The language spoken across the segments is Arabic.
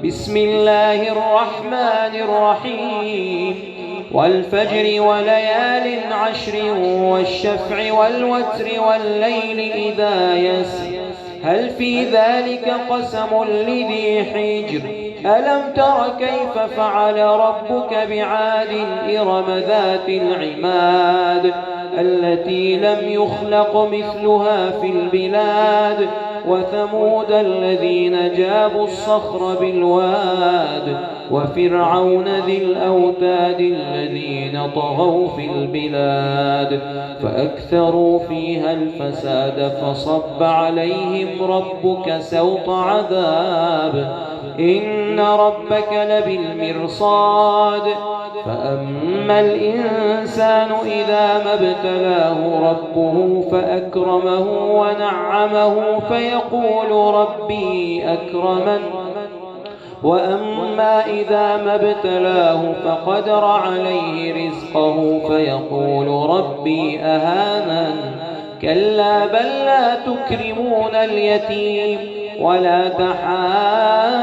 بسم الله الرحمن الرحيم والفجر وليال عشر والشفع والوتر والليل إذا يسر هل في ذلك قسم لذي حجر ألم تر كيف فعل ربك بعاد إرم ذات العماد التي لم يخلق مثلها في البلاد وثمود الذين جابوا الصخر بالواد وفرعون ذي الأوتاد الذين طغوا في البلاد فأكثروا فيها الفساد فصب عليهم ربك سوط عذاب إن ربك لبالمرصاد فأما الإنسان إذا ما ابتلاه ربه فأكرمه ونعمه فيقول ربي أكرمن وأما إذا ما ابتلاه فقدر عليه رزقه فيقول ربي أهانن كلا بل لا تكرمون اليتيم ولا تحاضون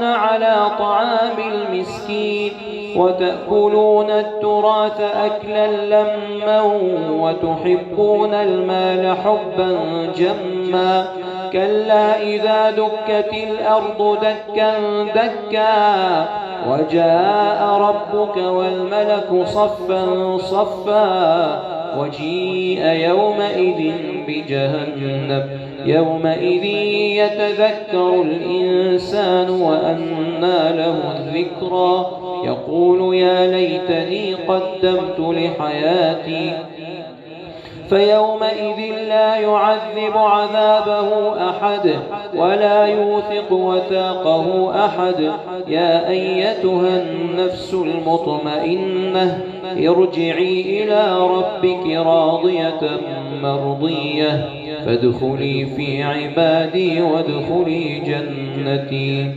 على طعام المسكين وتأكلون التراث أكلا لما وتحبون المال حبا جما كلا إذا دكت الأرض دكا دكا وجاء ربك والملك صفا صفا وجيء يومئذ بجهنم يومئذ يتذكر الإنسان وأنى له الذكرى يقول يا ليتني قدمت لحياتي فيومئذ لا يعذب عذابه أحد ولا يوثق وثاقه أحد يا أيتها النفس المطمئنة ارجعي إلى ربك راضية مرضية فادخلي في عبادي وادخلي جنتي.